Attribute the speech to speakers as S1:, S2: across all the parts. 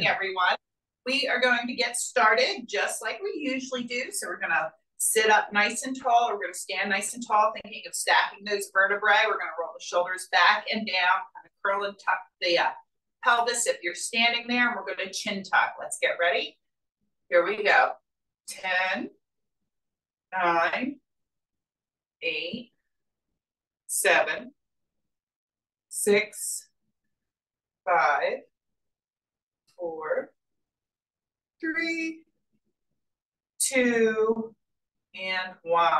S1: morning, everyone. We are going to get started just like we usually do. So we're going to sit up nice and tall. We're going to stand nice and tall, thinking of stacking those vertebrae. We're going to roll the shoulders back and down, kind of curl and tuck the pelvis if you're standing there. And we're going to chin tuck. Let's get ready. Here we go. 10, 9, 8, 7, 6, 5, 4, 3, 2, and 1.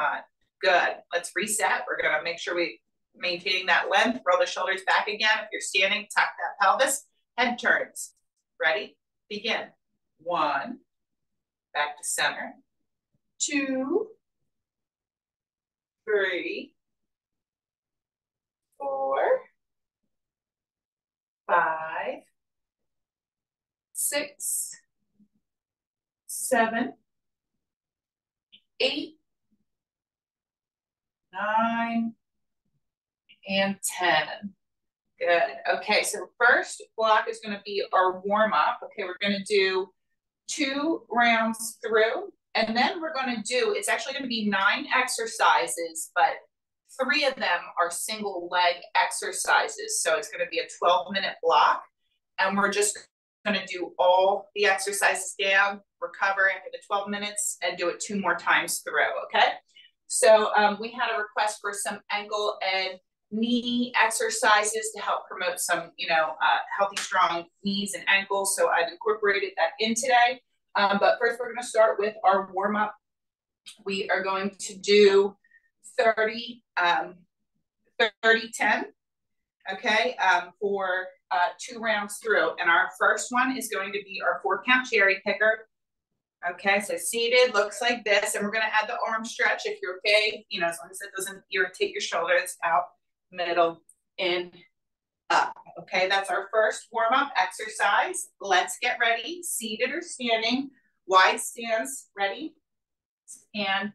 S1: Good. Let's reset. We're going to make sure we maintaining that length. Roll the shoulders back again. If you're standing, tuck that pelvis. Head turns. Ready? Begin. 1. Back to center. 2, 3, 4, 5, 6, 7, 8, 9, and 10. Good. Okay, so first block is going to be our warm-up. Okay, we're going to do 2 rounds through, and then we're going to do, it's actually going to be 9 exercises, but 3 of them are single leg exercises. So it's going to be a 12-minute block, and we're just going to do all the exercises down, recover after the 12 minutes, and do it 2 more times through, okay? So we had a request for some ankle and knee exercises to help promote some, healthy, strong knees and ankles. So I've incorporated that in today. But first, we're going to start with our warm-up. We are going to do 30, 10, okay, for 2 rounds through. And our first one is going to be our 4-count cherry picker. Okay, so seated looks like this, and we're going to add the arm stretch if you're okay, as long as it doesn't irritate your shoulders. Out, middle, in, up. Okay, that's our first warm-up exercise. Let's get ready, seated or standing, wide stance, ready, and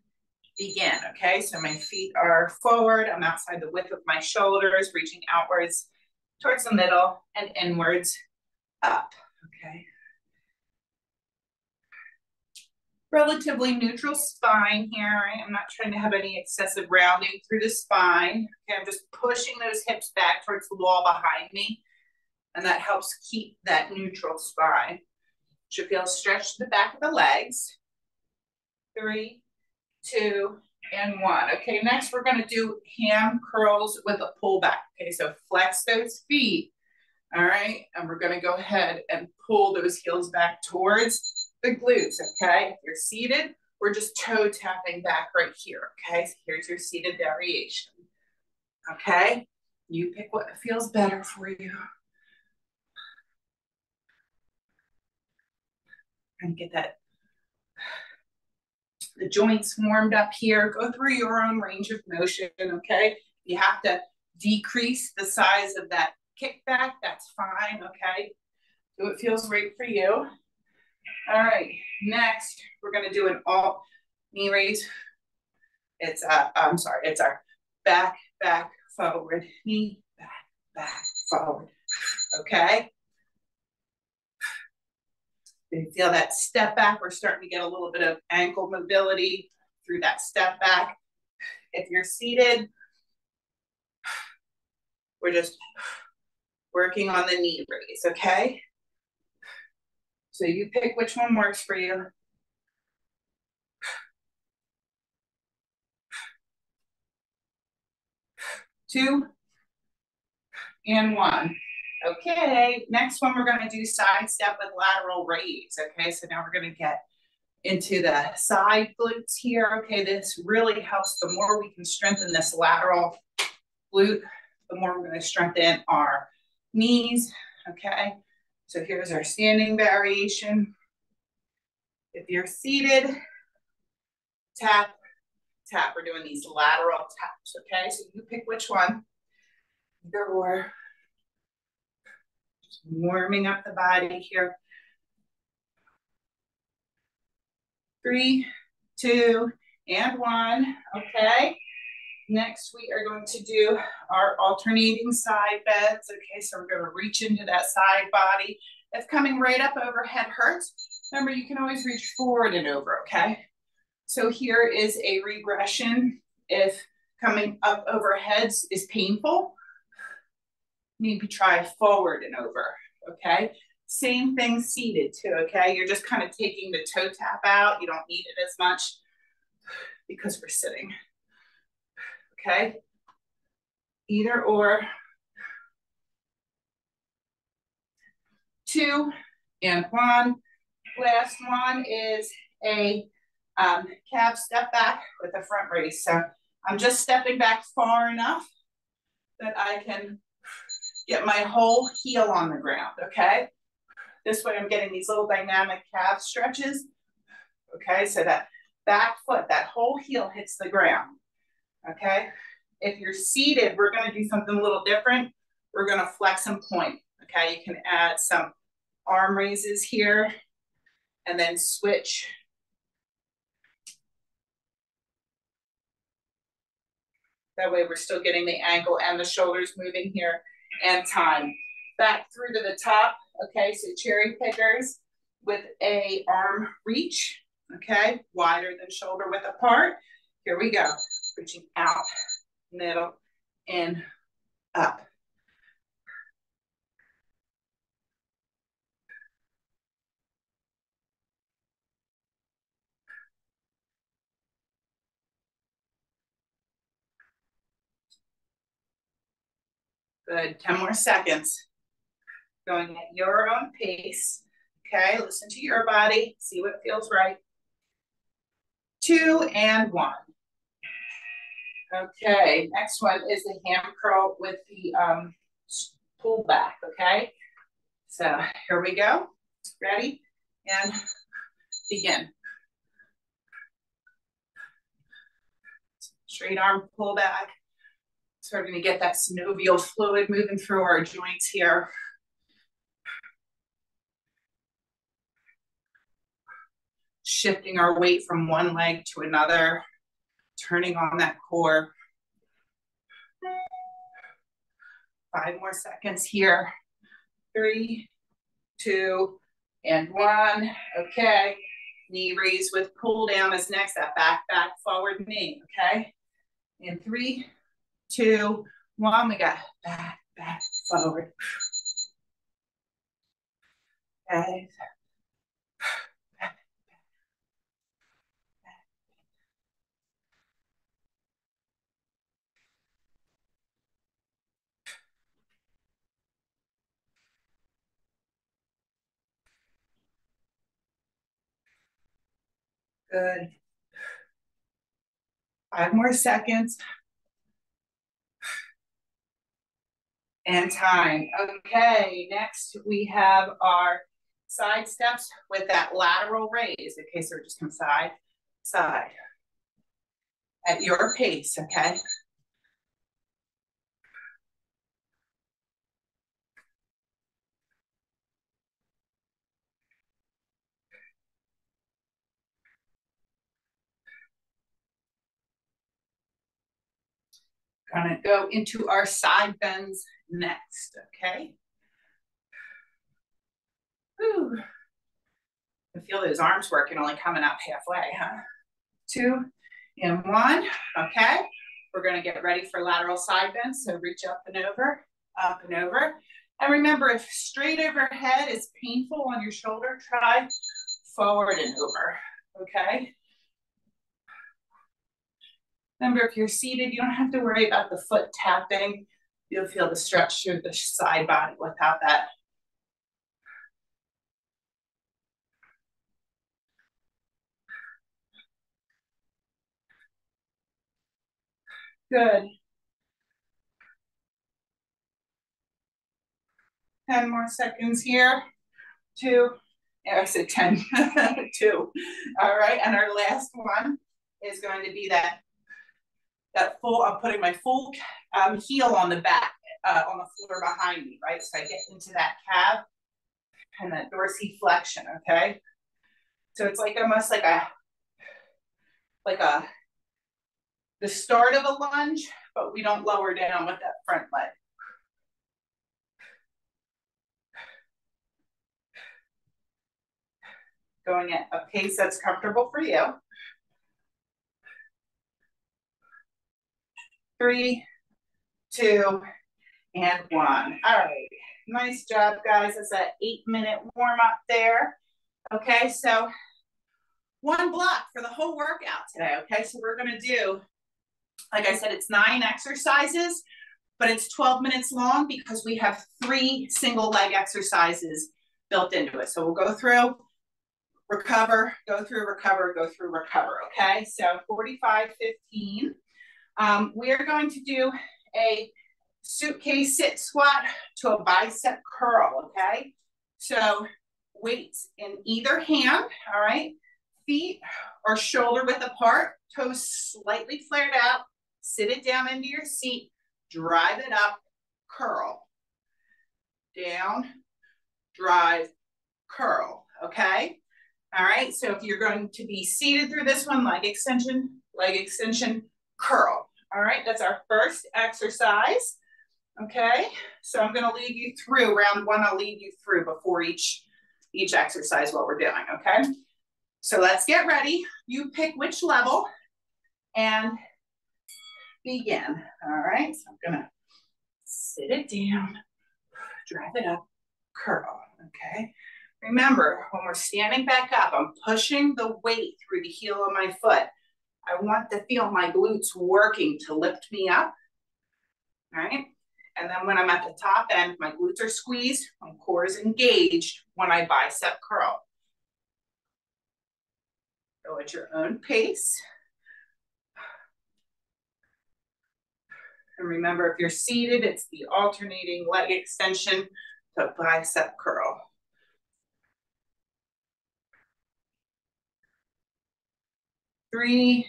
S1: begin. Okay, so my feet are forward. I'm outside the width of my shoulders, reaching outwards towards the middle and inwards up. Okay. Relatively neutral spine here. Right? I'm not trying to have any excessive rounding through the spine. Okay, I'm just pushing those hips back towards the wall behind me, and that helps keep that neutral spine. Should feel stretched to the back of the legs. 3, 2, and 1. Okay, next we're going to do ham curls with a pullback. Okay, so flex those feet. All right, and we're going to go ahead and pull those heels back towards the glutes. Okay, if you're seated, we're just toe tapping back right here. Okay, so here's your seated variation. Okay, you pick what feels better for you. And get the joints warmed up here. Go through your own range of motion, okay? You have to decrease the size of that kickback, that's fine, okay? So it feels right for you. All right, next, we're gonna do an alt knee raise. It's our back, forward, knee, back, forward, okay? You feel that step back. We're starting to get a little bit of ankle mobility through that step back. If you're seated, we're just working on the knee raise, okay? So you pick which one works for you. 2, and 1. Okay, next one we're going to do side step with lateral raise. Okay, so now we're going to get into the side glutes here. Okay, this really helps. The more we can strengthen this lateral glute, the more we're going to strengthen our knees. Okay, so here's our standing variation. If you're seated, tap, tap. We're doing these lateral taps. Okay, so you pick which one. Either or. Warming up the body here. 3, 2, and 1. Okay. Next, we are going to do our alternating side bends. Okay, so we're going to reach into that side body If coming right up overhead hurts, remember you can always reach forward and over, okay? So here is a regression. If coming up overhead is painful, maybe try forward and over, okay? Same thing seated too, okay? You're just kind of taking the toe tap out. You don't need it as much because we're sitting, okay? Either or. 2 and 1. Last one is a calf step back with a front raise. So I'm just stepping back far enough that I can get my whole heel on the ground, okay? This way I'm getting these little dynamic calf stretches, okay? So that back foot, that whole heel hits the ground, okay? If you're seated, we're gonna do something a little different. We're gonna flex and point, okay? You can add some arm raises here and then switch. That way we're still getting the ankle and the shoulders moving here and time. Back through to the top, okay? So cherry pickers with a arm reach, okay? Wider than shoulder width apart. Here we go. Reaching out, middle, in, up. Good, 10 more seconds. Going at your own pace, okay? Listen to your body, see what feels right. 2 and 1. Okay, next one is the hand curl with the pull back, okay? So here we go. Ready? And begin. Straight arm pull back. So we're gonna get that synovial fluid moving through our joints here. Shifting our weight from one leg to another, turning on that core. 5 more seconds here. 3, 2, and 1. Okay. Knee raise with pull down is next. That back forward knee. Okay. In 3, 2, 1. We got back, forward. Okay. Good. 5 more seconds. And time. Okay, next we have our side steps with that lateral raise. Okay, so we're just come side, side. At your pace, okay? Gonna go into our side bends next, okay? Whew. I feel those arms working, only coming up halfway, huh? 2 and 1, okay? We're gonna get ready for lateral side bends, so reach up and over, up and over. And remember, if straight overhead is painful on your shoulder, try forward and over, okay? Remember, if you're seated, you don't have to worry about the foot tapping. You'll feel the stretch through the side body without that. Good. 10 more seconds here. 2. Yeah, I said 10. 2. All right, and our last one is going to be that full, I'm putting my full heel on the back, on the floor behind me, right? So I get into that calf and that dorsiflexion, okay? So it's like almost like the start of a lunge, but we don't lower down with that front leg. going at a pace that's comfortable for you. 3, 2, and 1. All right, nice job, guys. That's an 8-minute warm up there. Okay, so 1 block for the whole workout today. Okay, so we're gonna do, like I said, it's 9 exercises, but it's 12 minutes long because we have 3 single leg exercises built into it. So we'll go through, recover, go through, recover, go through, recover. Okay, so 45, 15. We are going to do a suitcase sit squat to a bicep curl. Okay, so weights in either hand. All right, feet are shoulder width apart, toes slightly flared out. Sit it down into your seat, drive it up, curl. Down, drive, curl. Okay. All right, so if you're going to be seated through this one, leg extension, curl. All right, that's our first exercise. Okay, so I'm gonna lead you through round 1. I'll lead you through before each exercise what we're doing, okay? So let's get ready. You pick which level and begin. All right, so I'm gonna sit it down, drive it up, curl, okay? Remember, when we're standing back up, I'm pushing the weight through the heel of my foot. I want to feel my glutes working to lift me up, all right? And then when I'm at the top end, my glutes are squeezed, my core is engaged when I bicep curl. Go at your own pace. And remember, if you're seated, it's the alternating leg extension to bicep curl. 3,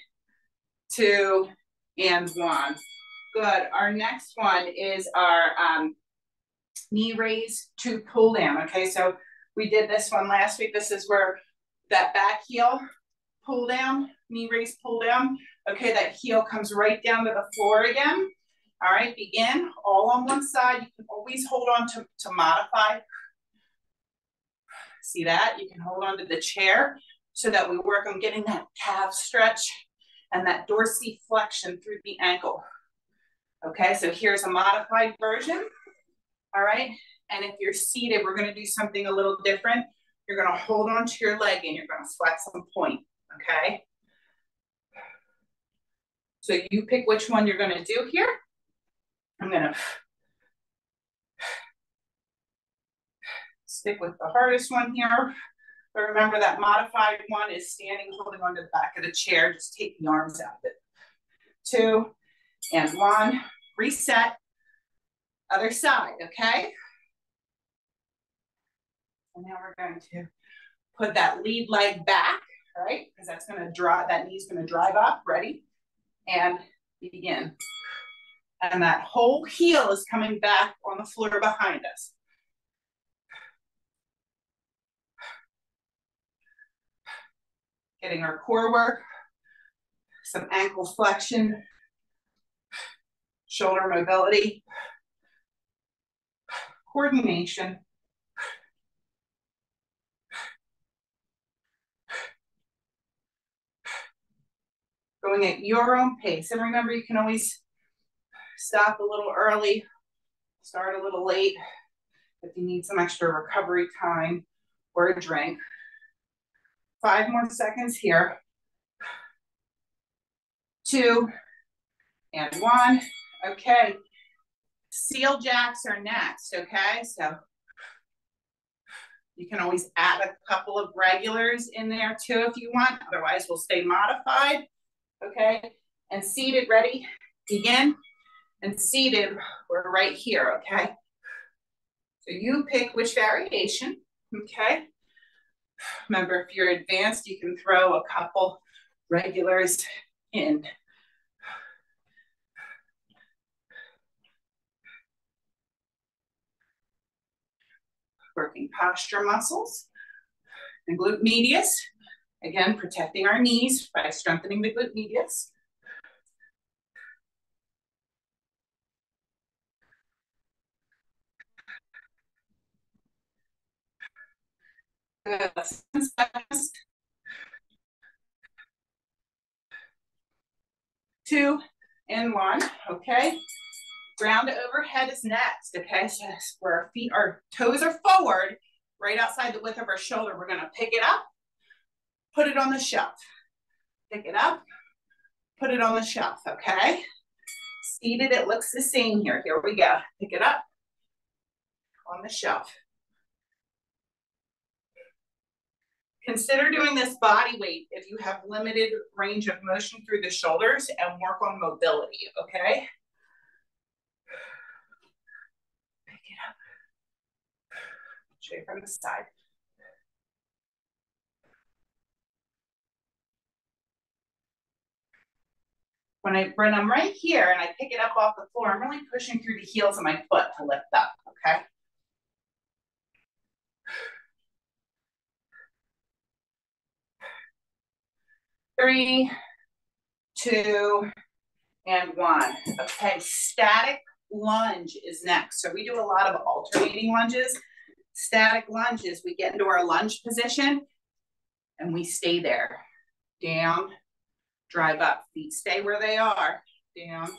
S1: 2, and 1. Good. Our next one is our knee raise to pull down. Okay, so we did this one last week. This is where that back heel pull down, knee raise pull down. Okay, that heel comes right down to the floor again. All right, begin all on one side. You can always hold on to modify. See that? You can hold on to the chair so that we work on getting that calf stretch and that dorsiflexion through the ankle. Okay, so here's a modified version. All right, and if you're seated, we're gonna do something a little different. You're gonna hold on to your leg and you're gonna flex and point, okay? So you pick which one you're gonna do here. I'm gonna stick with the hardest one here. But remember that modified one is standing, holding onto the back of the chair. Just take the arms out of it. 2, and 1, reset, other side, okay? And now we're going to put that lead leg back, right? Because that's gonna drive, that knee's gonna drive up, ready? And begin. And that whole heel is coming back on the floor behind us. Getting our core work, some ankle flexion, shoulder mobility, coordination. Going at your own pace. And remember, you can always stop a little early, start a little late if you need some extra recovery time or a drink. 5 more seconds here. 2, and 1. Okay. Seal jacks are next, okay? So you can always add a couple of regulars in there too if you want. Otherwise, we'll stay modified, okay? And seated, ready? Begin. And seated, we're right here, okay? So you pick which variation, okay? Remember, if you're advanced, you can throw a couple regulars in. Working posture muscles and glute medius. Again, protecting our knees by strengthening the glute medius. Good. 7 seconds. 2, and 1, okay? Ground to overhead is next, okay? So where our toes are forward, right outside the width of our shoulder. We're gonna pick it up, put it on the shelf. Pick it up, put it on the shelf, okay? Seated, it looks the same here. Here we go. Pick it up on the shelf. Consider doing this body weight if you have limited range of motion through the shoulders and work on mobility, okay? Pick it up. Show you from the side. When I'm right here and I pick it up off the floor, I'm really pushing through the heels of my foot to lift up, okay? Three, 2, and 1. Okay, static lunge is next. So we do a lot of alternating lunges. Static lunges, we get into our lunge position and we stay there. Down, drive up. Feet stay where they are. Down,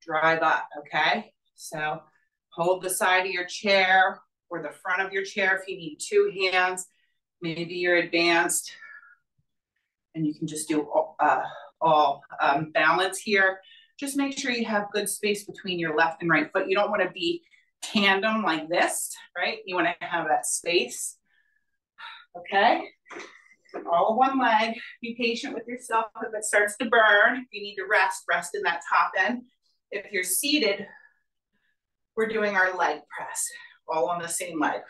S1: drive up, okay? So hold the side of your chair or the front of your chair if you need 2 hands. Maybe you're advanced and you can just do all balance here. Just make sure you have good space between your left and right foot. You don't want to be tandem like this, right? You want to have that space, okay? All one leg. Be patient with yourself. If it starts to burn, if you need to rest, rest in that top end. If you're seated, we're doing our leg press, all on the same leg.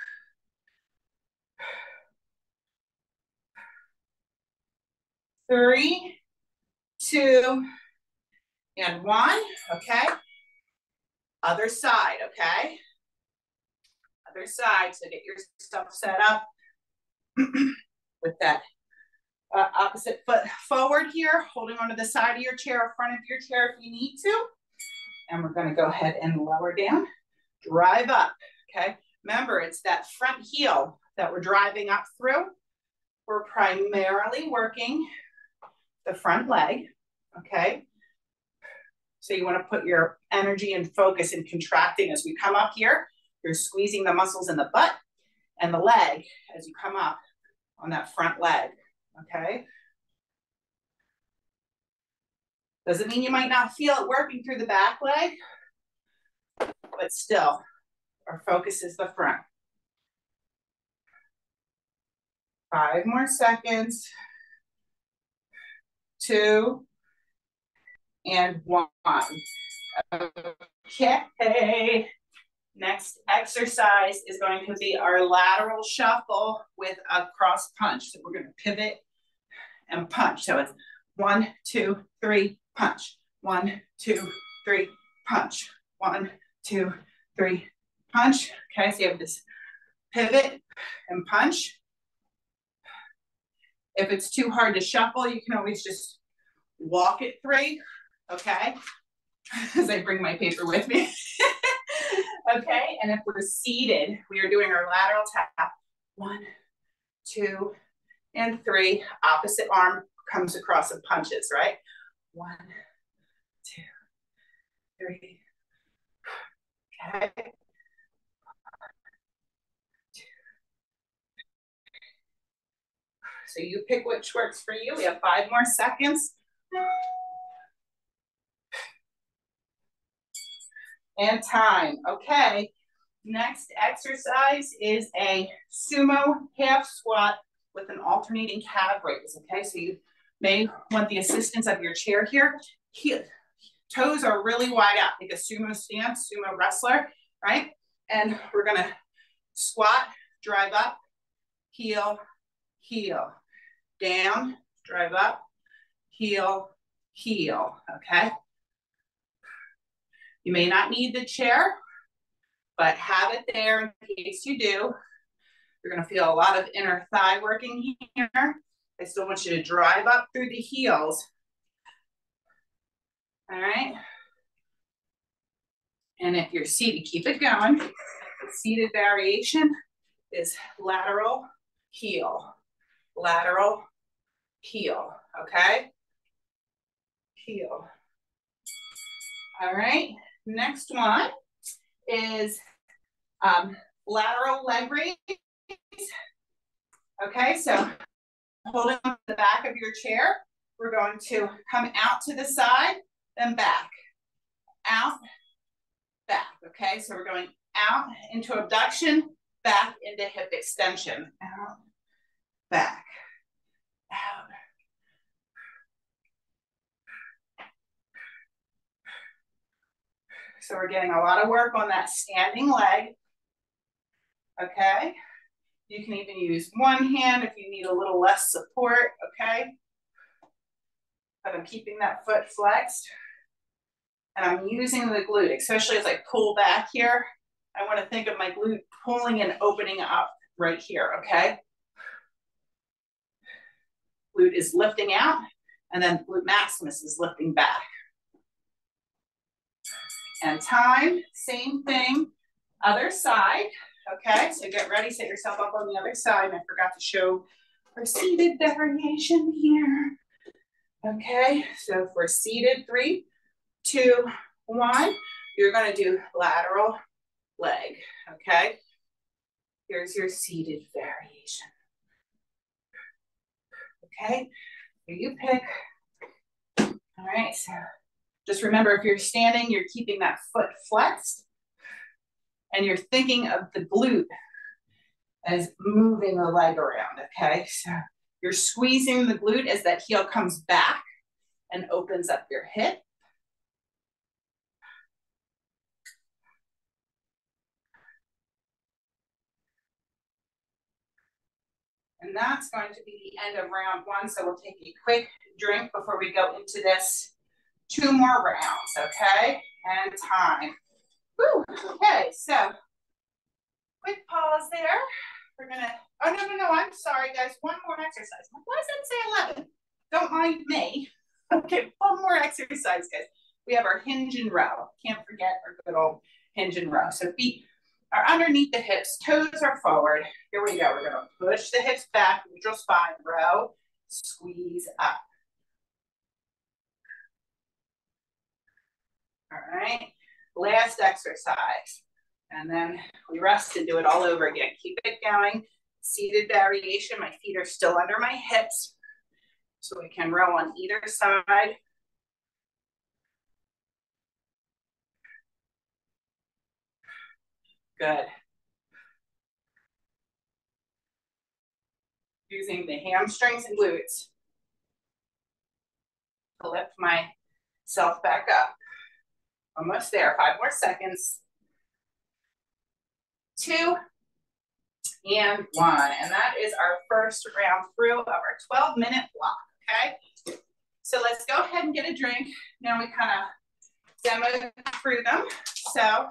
S1: 3, 2, and 1, okay? Other side, okay? Other side, so get your stuff set up with that opposite foot forward here, holding onto the side of your chair or front of your chair if you need to. And we're gonna go ahead and lower down, drive up, okay? Remember, it's that front heel that we're driving up through. We're primarily working the front leg, okay? So you want to put your energy and focus in contracting as we come up here. You're squeezing the muscles in the butt and the leg as you come up on that front leg, okay? Doesn't mean you might not feel it working through the back leg, but still, our focus is the front. 5 more seconds. 2, and 1. Okay. Next exercise is going to be our lateral shuffle with a cross punch. So we're going to pivot and punch. So it's 1, 2, 3, punch. 1, 2, 3, punch. 1, 2, 3, punch. Okay, so you have this pivot and punch. If it's too hard to shuffle, you can always just walk it 3, okay? As I bring my paper with me. Okay, and if we're seated, we are doing our lateral tap. 1, 2, and 3. Opposite arm comes across and punches, right? 1, 2, 3. Okay. 2. So you pick which works for you. We have 5 more seconds. And time. Okay. Next exercise is a sumo half squat with an alternating calf raise. Okay, so you may want the assistance of your chair here. Toes are really wide out, like a sumo stance, sumo wrestler, right? And we're gonna squat, drive up, heel, heel, down, drive up, heel, heel, okay? You may not need the chair, but have it there in case you do. You're gonna feel a lot of inner thigh working here. I still want you to drive up through the heels. All right. And if you're seated, keep it going. Seated variation is lateral, heel, lateral, heel, okay? Heel. All right, next one is lateral leg raise. Okay, so holding on the back of your chair, we're going to come out to the side, then back, out, back. Okay, so we're going out into abduction, back into hip extension, out, back, out. So we're getting a lot of work on that standing leg. Okay, you can even use one hand if you need a little less support. Okay, but I'm keeping that foot flexed. And I'm using the glute, especially as I pull back here. I want to think of my glute pulling and opening up right here, okay? Glute is lifting out, and then glute maximus is lifting back. And time, same thing, other side, okay? So get ready, set yourself up on the other side. And I forgot to show our seated variation here. Okay, so for seated, 3, 2, 1, you're going to do lateral leg, okay? Here's your seated variation. Okay, here you pick. All right, so just remember, if you're standing, you're keeping that foot flexed, and you're thinking of the glute as moving the leg around, okay? So you're squeezing the glute as that heel comes back and opens up your hip. And that's going to be the end of round 1. So we'll take a quick drink before we go into this. 2 more rounds, okay? And time. Woo, okay, so quick pause there. We're gonna, oh, no, I'm sorry, guys. 1 more exercise. Why does it say 11? Don't mind me. Okay, 1 more exercise, guys. We have our hinge and row. Can't forget our good old hinge and row. So feet are underneath the hips, toes are forward. Here we go. We're going to push the hips back, neutral spine, row, squeeze up. All right, last exercise. And then we rest and do it all over again. Keep it going. Seated variation. My feet are still under my hips, so we can row on either side. Good. Using the hamstrings and glutes to lift myself back up. Almost there, 5 more seconds. 2 and 1. And that is our first round through of our 12-minute block, okay? So let's go ahead and get a drink. Now we kind of demo through them. So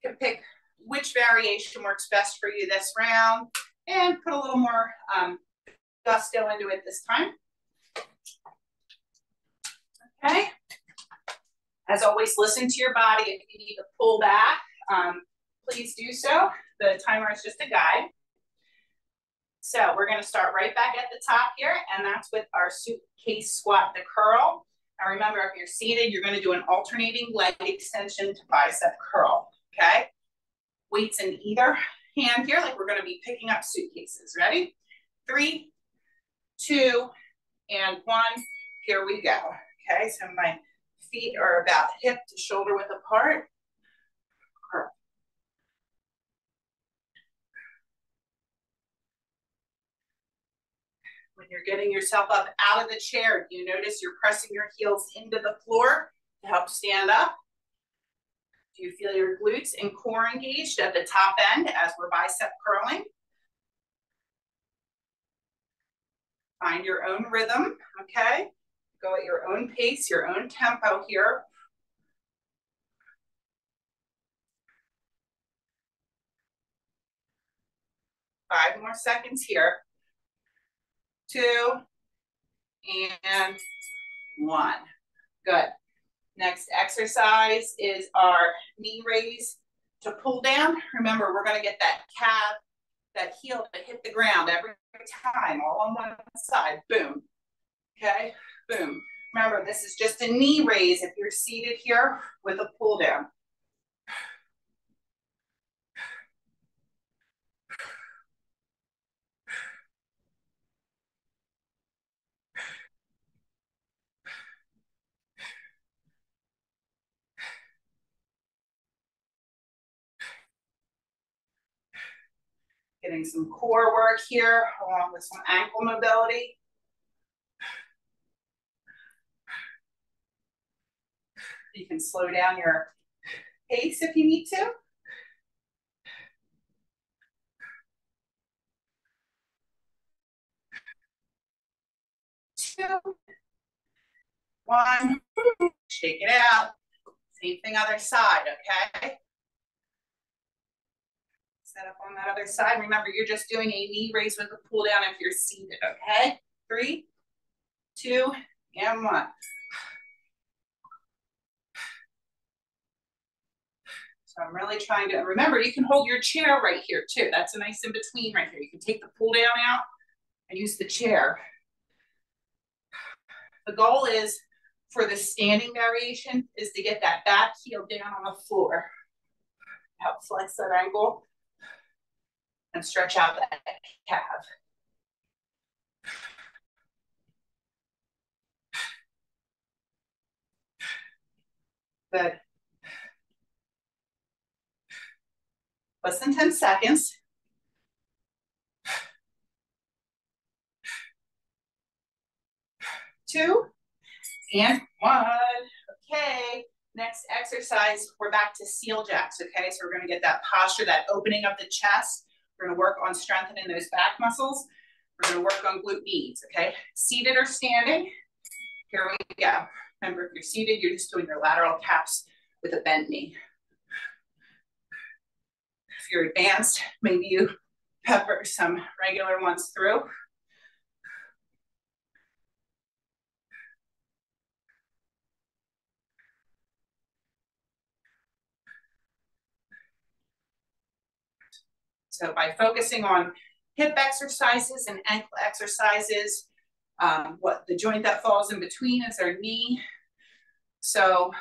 S1: you can pick which variation works best for you this round and put a little more gusto into it this time. Okay. As always, listen to your body. If you need to pull back, please do so. The timer is just a guide. So we're going to start right back at the top here, and that's with our suitcase squat, the curl. Now remember, if you're seated, you're going to do an alternating leg extension to bicep curl, okay? Weights in either hand here, like we're going to be picking up suitcases. Ready? 3, 2, and 1. Here we go. Okay, so my feet are about hip to shoulder width apart. Curl. When you're getting yourself up out of the chair, you notice you're pressing your heels into the floor to help stand up. Do you feel your glutes and core engaged at the top end as we're bicep curling? Find your own rhythm, okay? Go at your own pace, your own tempo here. Five more seconds here. 2 and 1. Good. Next exercise is our knee raise to pull down. Remember, we're going to get that calf, that heel to hit the ground every time, all on one side. Boom. Okay, boom. Remember, this is just a knee raise if you're seated here with a pull down. Getting some core work here along with some ankle mobility. You can slow down your pace if you need to. 2, 1, shake it out. Same thing other side, okay? Set up on that other side. Remember, you're just doing a knee raise with a pull down if you're seated, okay? 3, 2, and 1. So I'm really trying to, remember, you can hold your chair right here too. That's a nice in between right here. You can take the pull down out and use the chair. The goal is for the standing variation is to get that back heel down on the floor. Help flex that ankle and stretch out that calf. Good. Less than 10 seconds. 2, and 1. Okay, next exercise, we're back to seal jacks, okay? So we're gonna get that posture, that opening of the chest. We're gonna work on strengthening those back muscles. We're gonna work on glute medius, okay? Seated or standing, here we go. Remember, if you're seated, you're just doing your lateral caps with a bent knee. If you're advanced, maybe you pepper some regular ones through. So by focusing on hip exercises and ankle exercises, what the joint that falls in between is our knee. So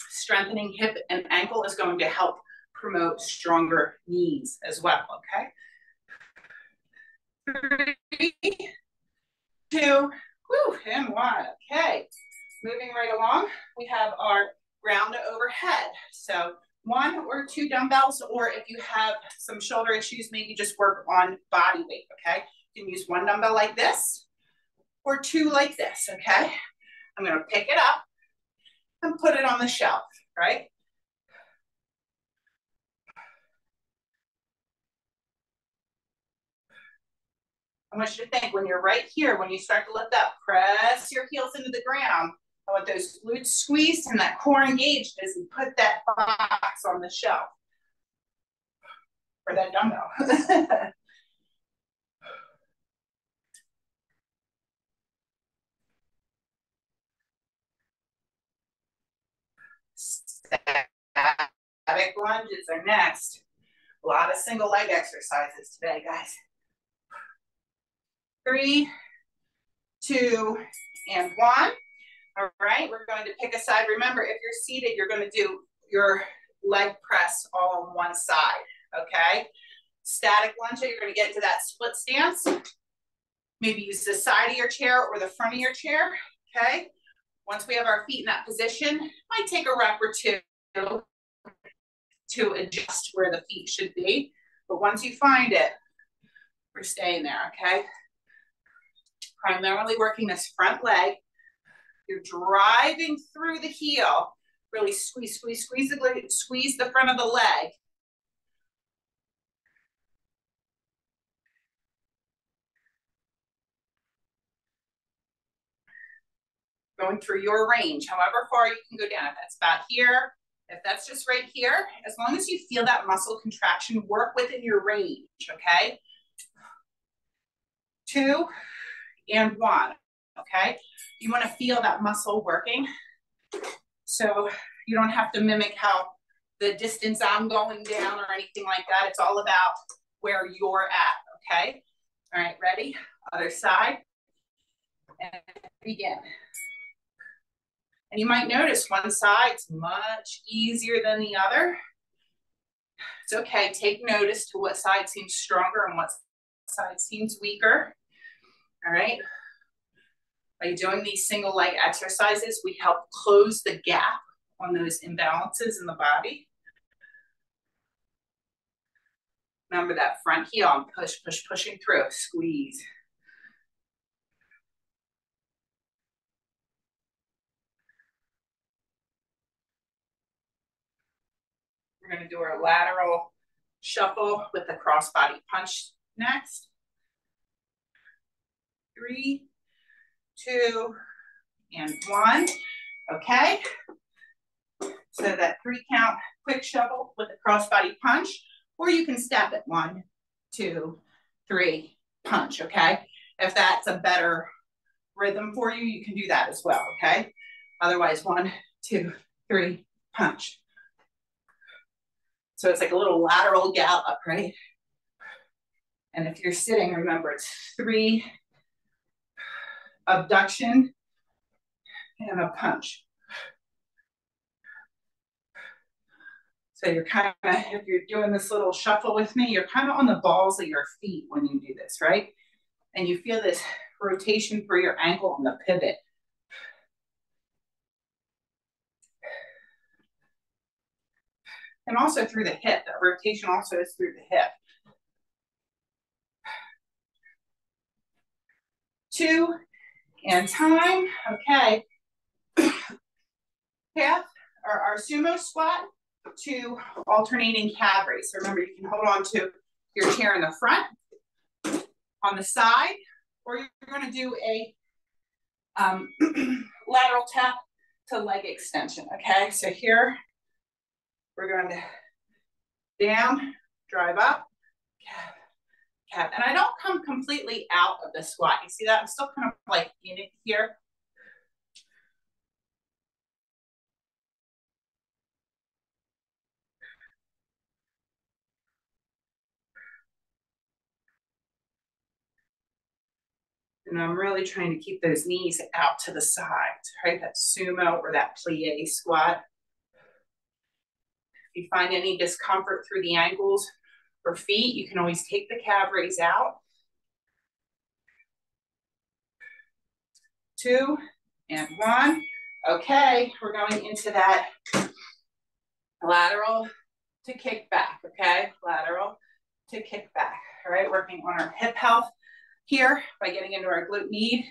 S1: strengthening hip and ankle is going to help promote stronger knees as well, okay? 3, 2, and 1, okay. Moving right along, we have our ground to overhead. So 1 or 2 dumbbells, or if you have some shoulder issues, maybe just work on body weight, okay? You can use 1 dumbbell like this, or 2 like this, okay? I'm gonna pick it up and put it on the shelf, right? I want you to think when you're right here, when you start to lift up, press your heels into the ground. I want those glutes squeezed and that core engaged as you put that box on the shelf. Or that dumbbell. Static lunges are next. A lot of single leg exercises today, guys. 3, 2, and 1. All right, we're going to pick a side. Remember, if you're seated, you're going to do your leg press all on one side, okay? Static lunge, you're going to get into that split stance. Maybe use the side of your chair or the front of your chair, okay? Once we have our feet in that position, it might take a rep or 2 to adjust where the feet should be. But once you find it, we're staying there, okay? Primarily working this front leg. You're driving through the heel. Really squeeze the front of the leg. Going through your range, however far you can go down. If that's about here, if that's just right here, as long as you feel that muscle contraction, work within your range, okay? 2, and 1, okay? You want to feel that muscle working. So you don't have to mimic how the distance I'm going down or anything like that. It's all about where you're at, okay? All right, ready? Other side. And begin. And you might notice one side's much easier than the other. It's okay, take notice to what side seems stronger and what side seems weaker. All right. By doing these single leg exercises, we help close the gap on those imbalances in the body. Remember that front heel and pushing through, squeeze. We're going to do our lateral shuffle with the crossbody punch next. 3, 2, and 1. Okay. So that 3 count quick shuffle with the crossbody punch, or you can step it 1, 2, 3, punch. Okay. If that's a better rhythm for you, you can do that as well. Okay. Otherwise, 1, 2, 3, punch. So it's like a little lateral gallop, right? And if you're sitting, remember it's 3 abduction and a punch. So you're kind of, if you're doing this little shuffle with me, you're kind of on the balls of your feet when you do this, right? And you feel this rotation through your ankle on the pivot. And also through the hip. That rotation also is through the hip. 2, and time. Okay. Half or our sumo squat to alternating calf raise. So remember, you can hold on to your chair in the front, on the side, or you're going to do a lateral tap to leg extension. Okay, so here we're going to down, drive up, calf, calf. And I don't come completely out of the squat. You see that? I'm still kind of like in it here. And I'm really trying to keep those knees out to the sides, right? That sumo or that plie squat. If you find any discomfort through the ankles or feet, you can always take the calf raise out. 2, and 1. Okay, we're going into that lateral to kick back, okay? Lateral to kick back, all right? Working on our hip health here by getting into our glute med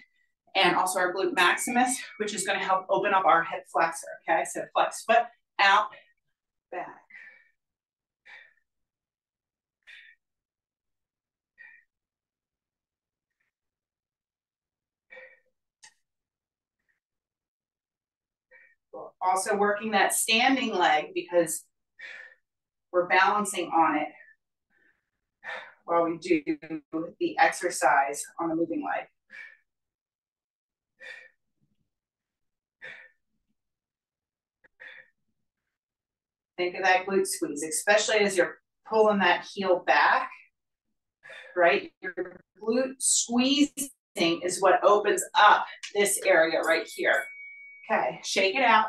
S1: and also our glute maximus, which is going to help open up our hip flexor, okay? So flex foot, out, back. We're also working that standing leg because we're balancing on it while we do the exercise on the moving leg. Think of that glute squeeze, especially as you're pulling that heel back, right? Your glute squeezing is what opens up this area right here. Okay, shake it out.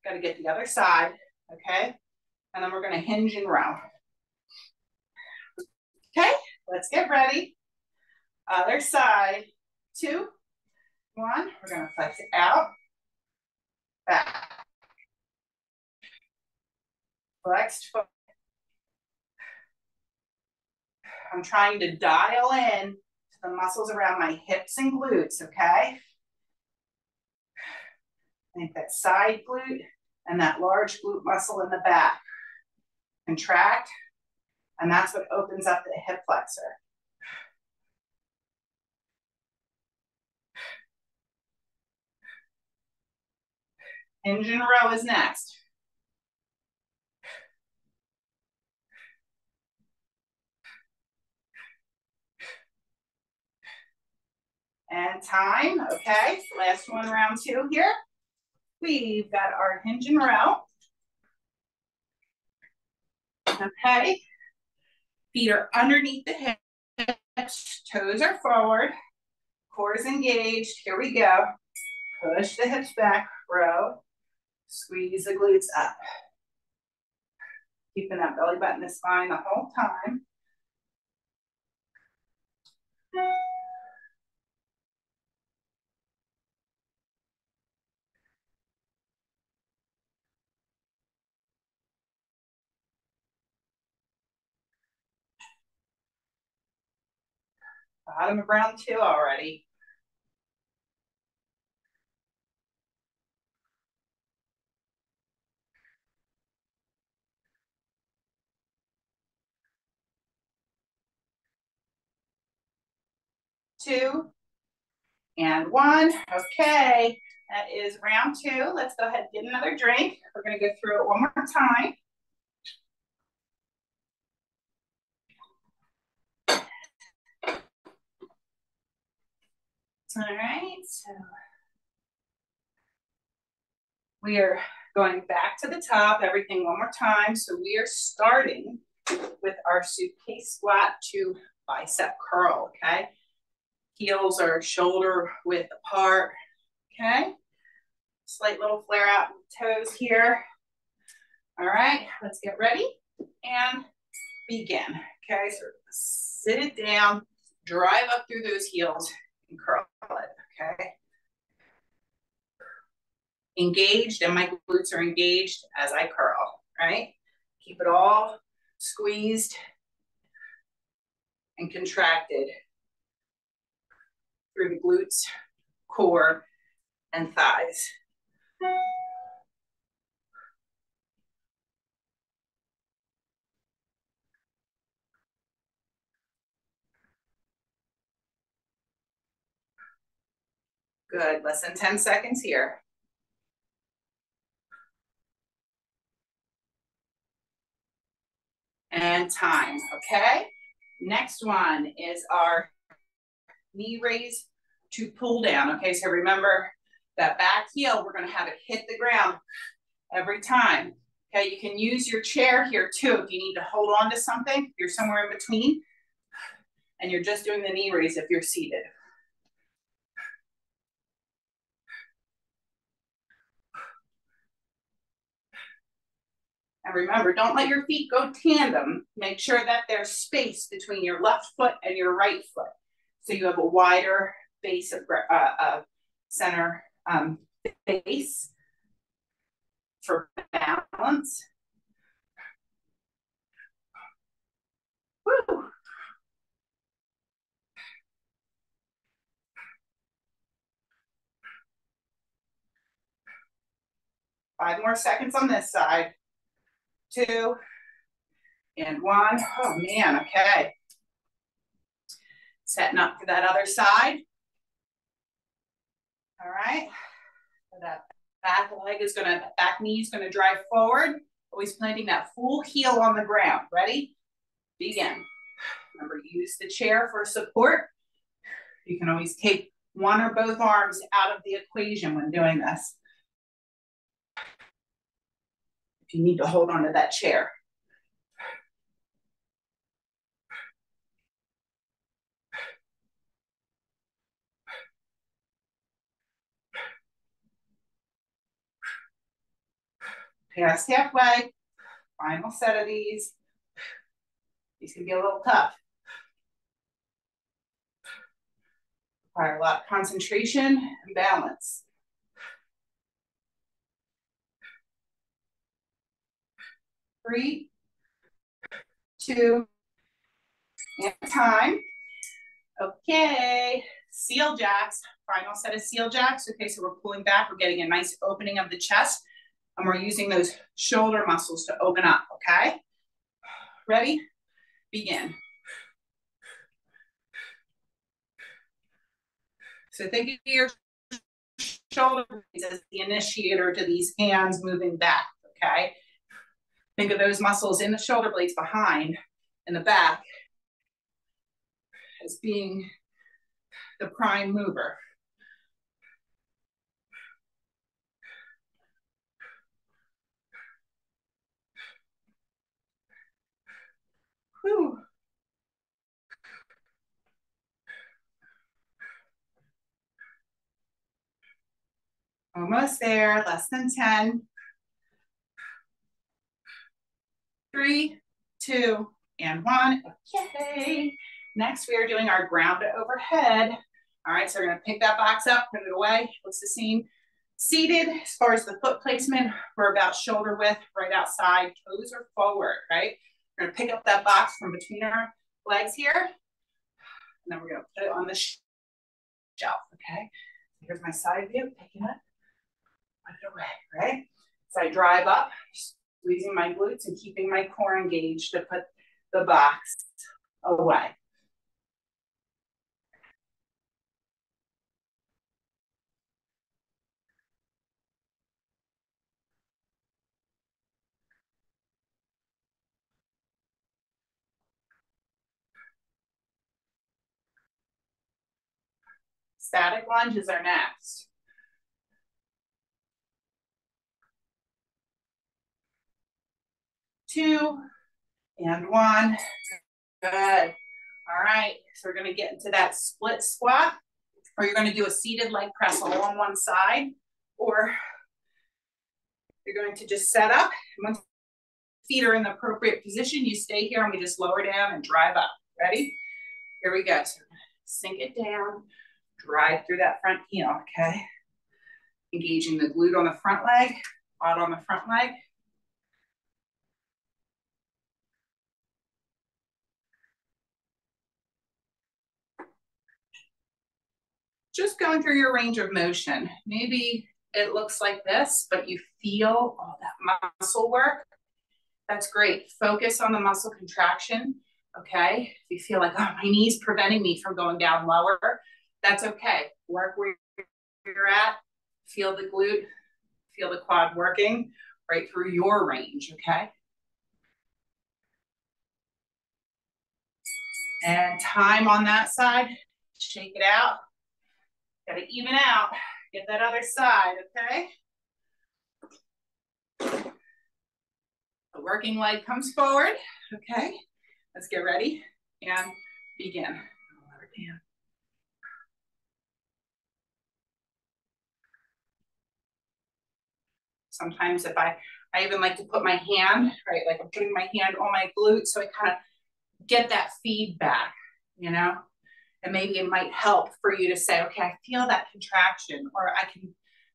S1: Got to get the other side, okay? And then we're going to hinge and row. Okay, let's get ready. Other side, 2, 1. We're going to flex it out, back. Flexed foot. I'm trying to dial in to the muscles around my hips and glutes, okay? I think that side glute and that large glute muscle in the back. Contract, and that's what opens up the hip flexor. Hinge and row is next. And time, okay, last one, round 2 here. We've got our hinge and row. Okay, feet are underneath the hips, toes are forward, Core is engaged. Here we go. Push the hips back, row. Squeeze the glutes up. Keeping that belly button and spine the whole time. Bottom of round 2 already. Two and one. Okay, that is round 2. Let's go ahead and get another drink. We're going to go through it one more time. All right, so we are going back to the top, everything one more time. So we are starting with our suitcase squat to bicep curl, okay? Heels are shoulder width apart, okay? Slight little flare out toes here. All right, let's get ready and begin. Okay, so sit it down, drive up through those heels and curl it, okay? Engaged, and my glutes are engaged as I curl, right? Keep it all squeezed and contracted through the glutes, core, and thighs. Good, less than 10 seconds here. And time, okay? Next one is our knee raise to pull down, okay? So remember that back heel, we're gonna have it hit the ground every time. Okay, you can use your chair here too if you need to hold on to something. If you're somewhere in between and you're just doing the knee raise if you're seated. And remember, don't let your feet go tandem. Make sure that there's space between your left foot and your right foot. So you have a wider base of center base for balance. Woo. Five more seconds on this side. 2 and 1. Oh man, okay. Setting up for that other side. All right. So that back leg is gonna, back knee is gonna drive forward. Always planting that full heel on the ground. Ready? Begin. Remember, use the chair for support. You can always take one or both arms out of the equation when doing this. If you need to hold on to that chair. Past halfway. Final set of these. These can be a little tough. Require a lot of concentration and balance. 3, 2, and time. Okay, seal jacks, final set of seal jacks. Okay, so we're pulling back, we're getting a nice opening of the chest, and we're using those shoulder muscles to open up, okay? Ready? Begin. So think of your shoulder blades as the initiator to these hands moving back, okay? Think of those muscles in the shoulder blades behind in the back as being the prime mover. Whew. Almost there, less than 10. 3, 2, and 1. Okay. Next, we are doing our ground to overhead. All right, so we're gonna pick that box up, put it away. Looks the same. Seated, as far as the foot placement, we're about shoulder width, right outside, toes are forward, right? We're gonna pick up that box from between our legs here, and then we're gonna put it on the shelf, okay? Here's my side view, pick it up, put it away, right? So I drive up, squeezing my glutes and keeping my core engaged to put the box away. Static lunges are next. 2 and 1. Good. All right, so we're gonna get into that split squat, or you're gonna do a seated leg press all on one side, or you're going to just set up. Once feet are in the appropriate position, you stay here and we just lower down and drive up. Ready? Here we go. So sink it down, drive through that front heel, okay? Engaging the glute on the front leg, quad on the front leg. Just going through your range of motion. Maybe it looks like this, but you feel all that muscle work. That's great. Focus on the muscle contraction, okay? If you feel like, oh, my knee's preventing me from going down lower, that's okay. Work where you're at, feel the glute, feel the quad working right through your range, okay? And time on that side, shake it out. Gotta even out, get that other side, okay? The working leg comes forward, okay? Let's get ready and begin. Lower down. Sometimes if I even like to put my hand, right, like I'm putting my hand on my glute so I kind of get that feedback, you know? And maybe it might help for you to say, okay, I feel that contraction, or I can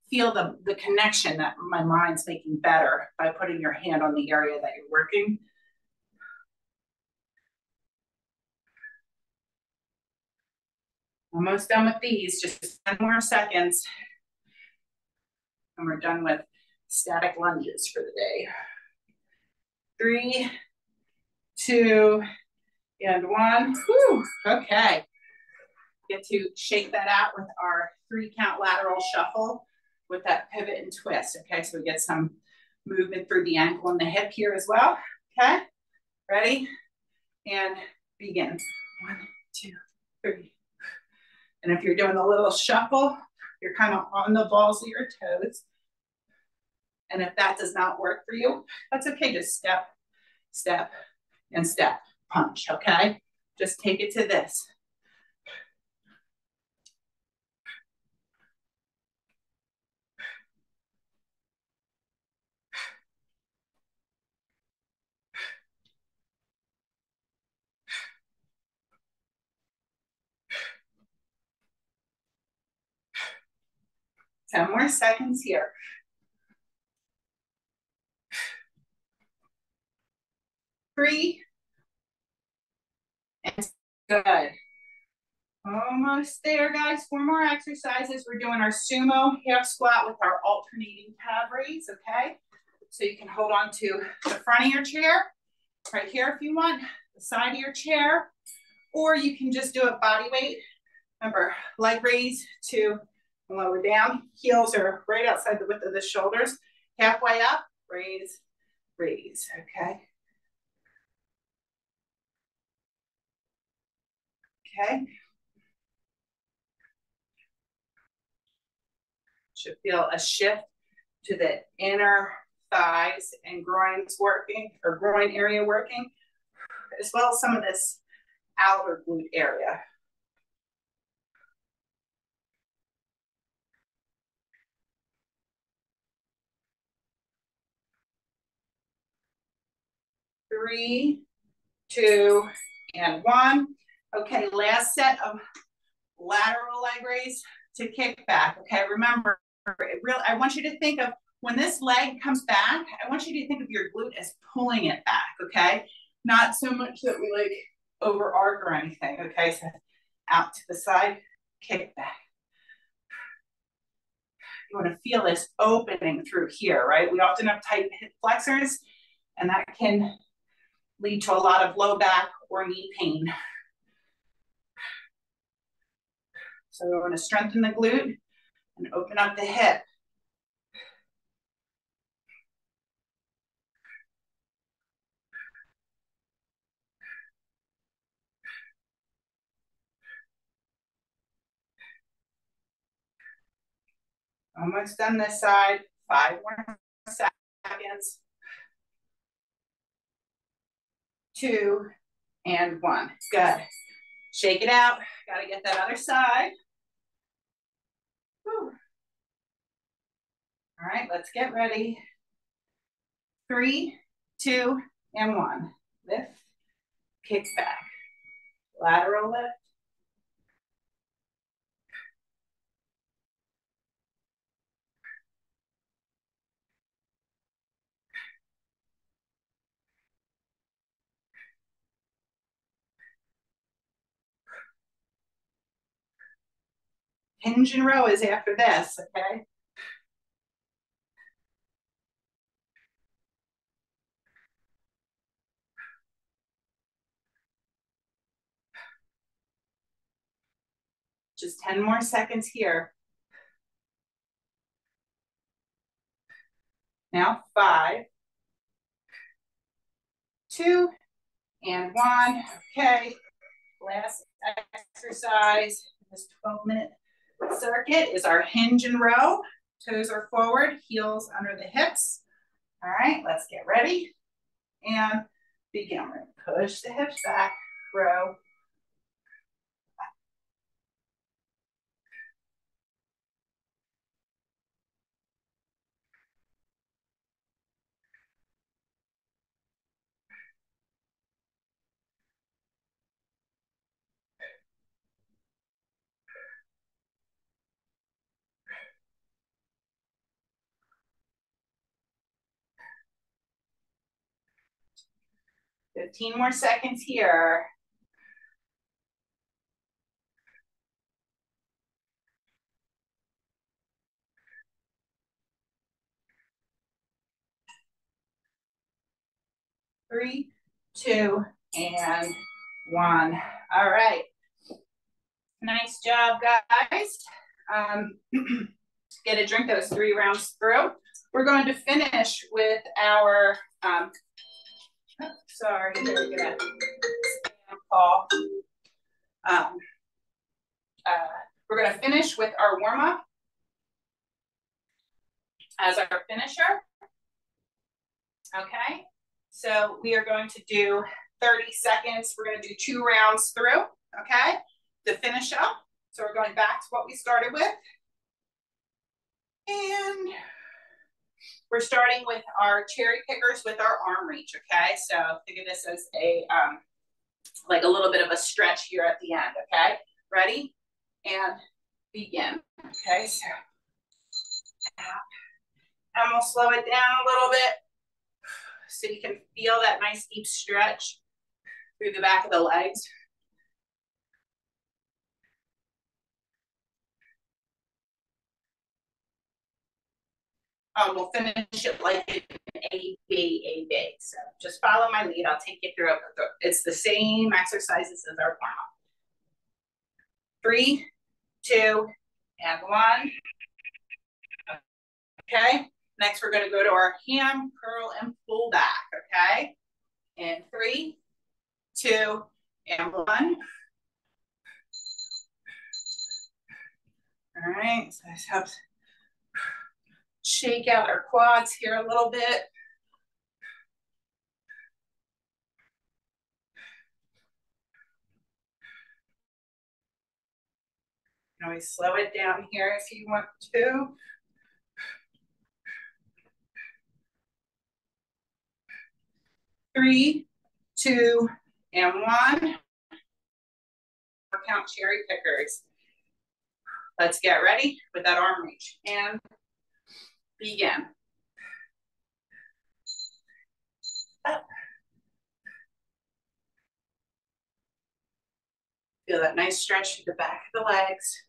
S1: feel the connection that my mind's making better by putting your hand on the area that you're working. Almost done with these, just 10 more seconds. And we're done with static lunges for the day. 3, 2, and 1. Whew, okay. Get to shake that out with our 3 count lateral shuffle with that pivot and twist. Okay, so we get some movement through the ankle and the hip here as well. Okay, ready? And begin. 1, 2, 3. And if you're doing a little shuffle, you're kind of on the balls of your toes. And if that does not work for you, that's okay. Just step, step, and step. Punch, okay? Just take it to this. Ten more seconds here. 3, and good. Almost there, guys. 4 more exercises. We're doing our sumo half squat with our alternating calf raise, okay? So you can hold on to the front of your chair, right here if you want, the side of your chair, or you can just do it body weight. Remember, leg raise to lower down. Heels are right outside the width of the shoulders. Halfway up, raise, raise, okay? Okay. Should feel a shift to the inner thighs and groins working, or groin area working, as well as some of this outer glute area. 3, 2, and 1. Okay, last set of lateral leg raise to kick back. Okay, remember, I want you to think of when this leg comes back, I want you to think of your glute as pulling it back, okay? Not so much that we like over arc or anything, okay? So out to the side, kick back. You want to feel this opening through here, right? We often have tight hip flexors, and that can lead to a lot of low back or knee pain. So we want to strengthen the glute and open up the hip. Almost done this side. 5 more seconds. 2 and 1. Good. Shake it out. Got to get that other side. Whew. All right, let's get ready. 3, 2, and 1. Lift, kick back. Lateral lift. Hinge and row is after this, okay? Just 10 more seconds here. Now 5, 2, and 1. Okay, last exercise. This 12-minute circuit is our hinge and row. Toes are forward, heels under the hips. All right, let's get ready and begin. We're gonna push the hips back, row. Fifteen more seconds here. Three, 2, and 1. All right. Nice job, guys. Get a drink those 3 rounds through. We're going to finish with our, sorry, we're gonna call. We're gonna finish with our warm-up as our finisher. Okay, so we are going to do 30 seconds. We're gonna do 2 rounds through, okay, to finish up. So we're going back to what we started with. And we're starting with our cherry pickers with our arm reach, okay? So think of this as a, like a little bit of a stretch here at the end, okay? Ready? And begin, okay? So, and we'll slow it down a little bit so you can feel that nice deep stretch through the back of the legs. We'll finish it like an A, B, A, B. So just follow my lead. I'll take you through it. It's the same exercises as our warm-up. 3, 2, and 1. Okay. Next, we're going to go to our ham, curl, and pull back. Okay. In 3, 2, and 1. All right. So this helps shake out our quads here a little bit. You can always slow it down here if you want to. 3, 2, and 1. Count cherry pickers. Let's get ready with that arm reach and begin. Up. Feel that nice stretch through the back of the legs.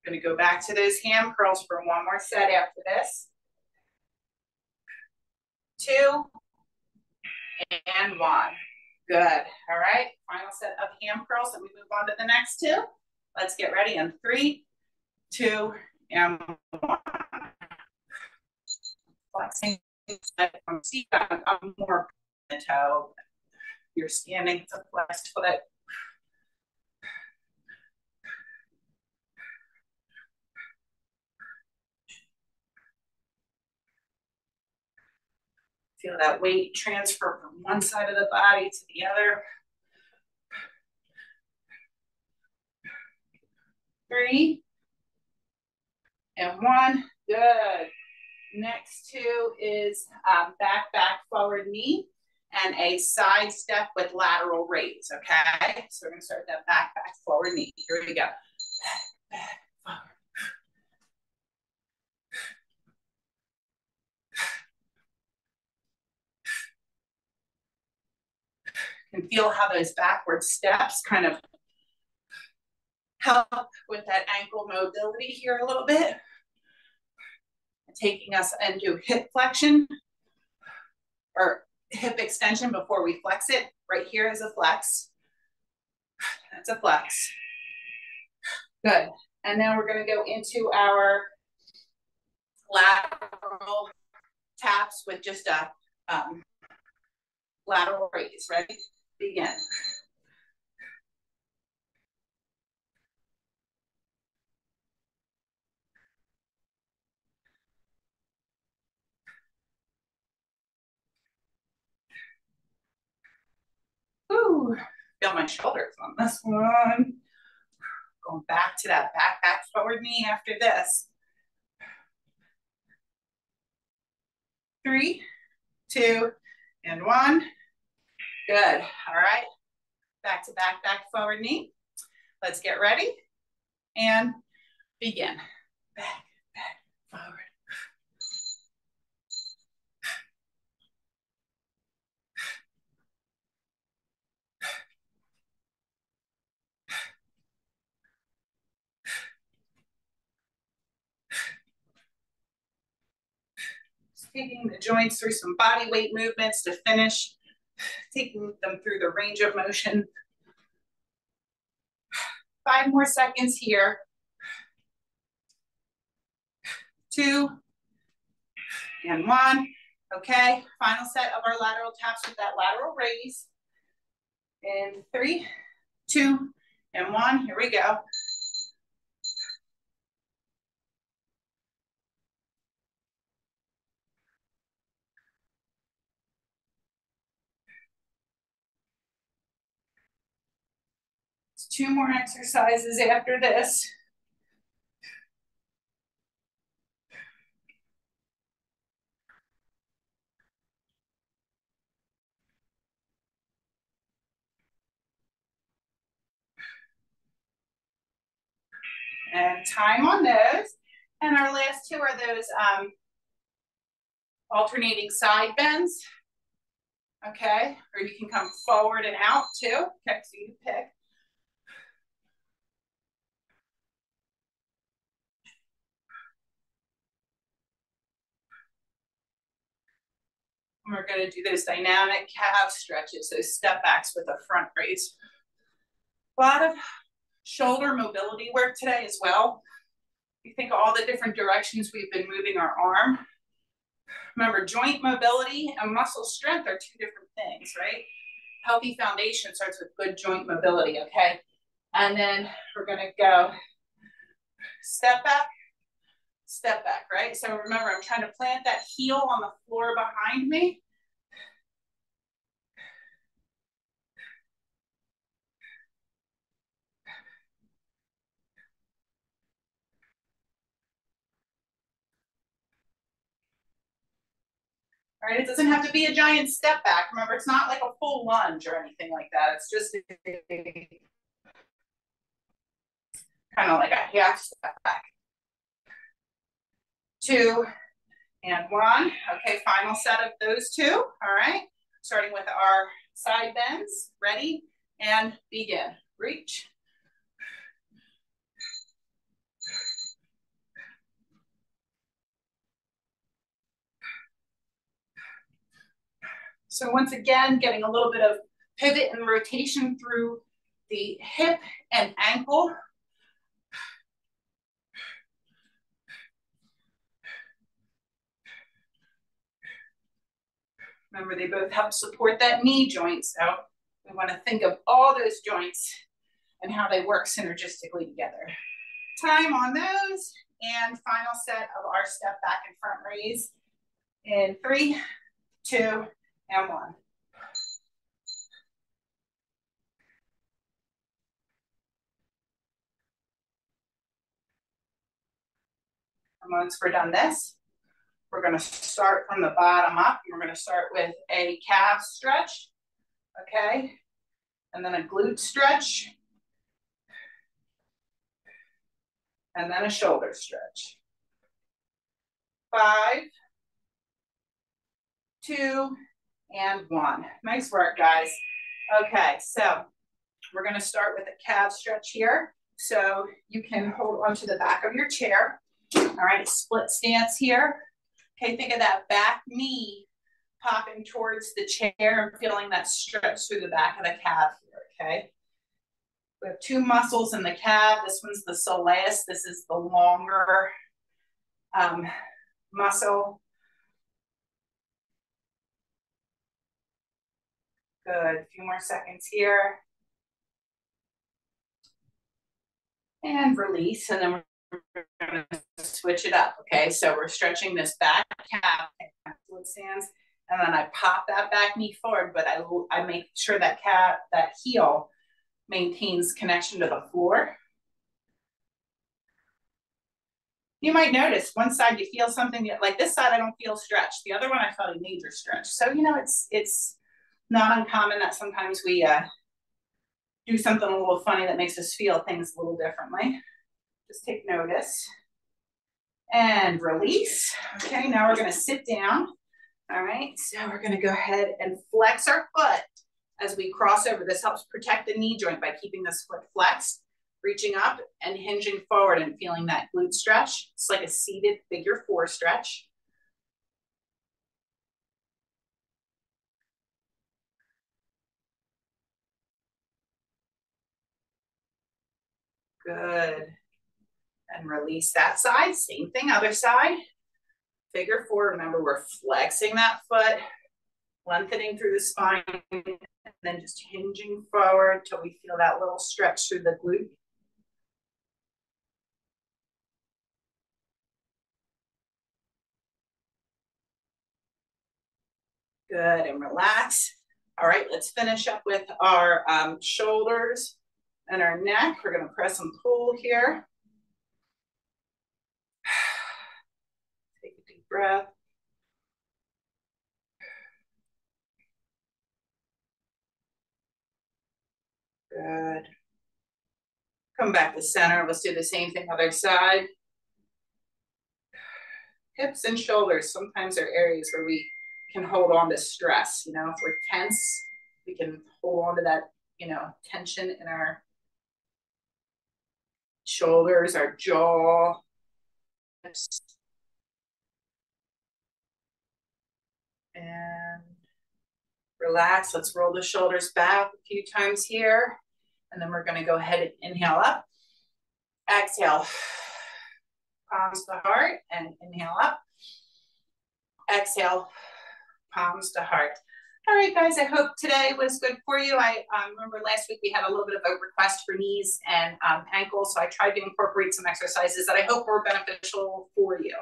S1: Going to go back to those hand curls for one more set after this. 2 and 1. Good. All right. Final set of hand curls, and we move on to the next 2. Let's get ready in 3, 2, and 1. Flexing. I'm more the toe. You're standing, it's a flexed foot. Feel that weight transfer from one side of the body to the other. 3 and 1. Good. Next 2 is back, forward knee, and a side step with lateral raise, okay? So we're gonna start that back, forward knee. Here we go. Back, forward. You can feel how those backward steps kind of help with that ankle mobility here a little bit. Taking us into hip flexion or hip extension before we flex it. Right here is a flex. That's a flex. Good. And now we're going to go into our lateral taps with just a lateral raise. Ready? Begin. Ooh, feel my shoulders on this one. Going back to that back, forward knee after this. 3, 2, and 1. Good. All right. Back to back, forward knee. Let's get ready and begin. Back, forward. Taking the joints through some body weight movements to finish, taking them through the range of motion. 5 more seconds here. 2 and 1. Okay, final set of our lateral taps with that lateral raise. In 3, 2, and 1. Here we go. It's 2 more exercises after this. And time on those. And our last 2 are those alternating side bends. Okay, or you can come forward and out too. Okay, so you pick. And we're going to do those dynamic calf stretches, those step backs with a front raise. A lot of shoulder mobility work today as well. You think of all the different directions we've been moving our arm. Remember, joint mobility and muscle strength are 2 different things, right? Healthy foundation starts with good joint mobility, okay? And then we're going to go step back, right? So remember, I'm trying to plant that heel on the floor behind me. All right, it doesn't have to be a giant step back. Remember, it's not like a full lunge or anything like that. It's just kind of like a half step back. 2 and 1. Okay, final set of those 2. All right, starting with our side bends. Ready? And begin. Reach. So once again, getting a little bit of pivot and rotation through the hip and ankle. Remember, they both help support that knee joint. So we want to think of all those joints and how they work synergistically together. Time on those, and final set of our step back and front raise in 3, 2, and 1. And once we're done this, we're going to start from the bottom up, and we're going to start with a calf stretch, okay? And then a glute stretch, and then a shoulder stretch. 5, 2, and 1. Nice work, guys. Okay, so we're going to start with a calf stretch here. So you can hold onto the back of your chair. All right, split stance here. Okay, think of that back knee popping towards the chair and feeling that stretch through the back of the calf here, okay? We have 2 muscles in the calf. This one's the soleus. This is the longer muscle. Good, a few more seconds here. And release, and then we're gonna switch it up, okay? So we're stretching this back calf, split stance, and then I pop that back knee forward, but I make sure that heel maintains connection to the floor. You might notice one side you feel something, like this side I don't feel stretched. The other one I felt a major stretch. So, you know, it's not uncommon that sometimes we do something a little funny that makes us feel things a little differently. Just take notice. And release. Okay, now we're gonna sit down. All right, so we're gonna go ahead and flex our foot as we cross over. This helps protect the knee joint by keeping this foot flexed, reaching up and hinging forward and feeling that glute stretch. It's like a seated figure 4 stretch. Good. And release that side. Same thing, other side. Figure 4, remember we're flexing that foot, lengthening through the spine, and then just hinging forward till we feel that little stretch through the glute. Good, and relax. All right, let's finish up with our shoulders and our neck. We're gonna press and pull here. Take a deep breath. Good. Come back to center. Let's do the same thing other side. Hips and shoulders sometimes are areas where we can hold on to stress. You know, if we're tense, we can hold on to that, you know, tension in our shoulders, our jaw. And relax. Let's roll the shoulders back a few times here. And then we're going to go ahead and inhale up. Exhale. Palms to heart and inhale up. Exhale. Palms to heart. All right, guys, I hope today was good for you. I remember last week we had a little bit of a request for knees and ankles, so I tried to incorporate some exercises that I hope were beneficial for you.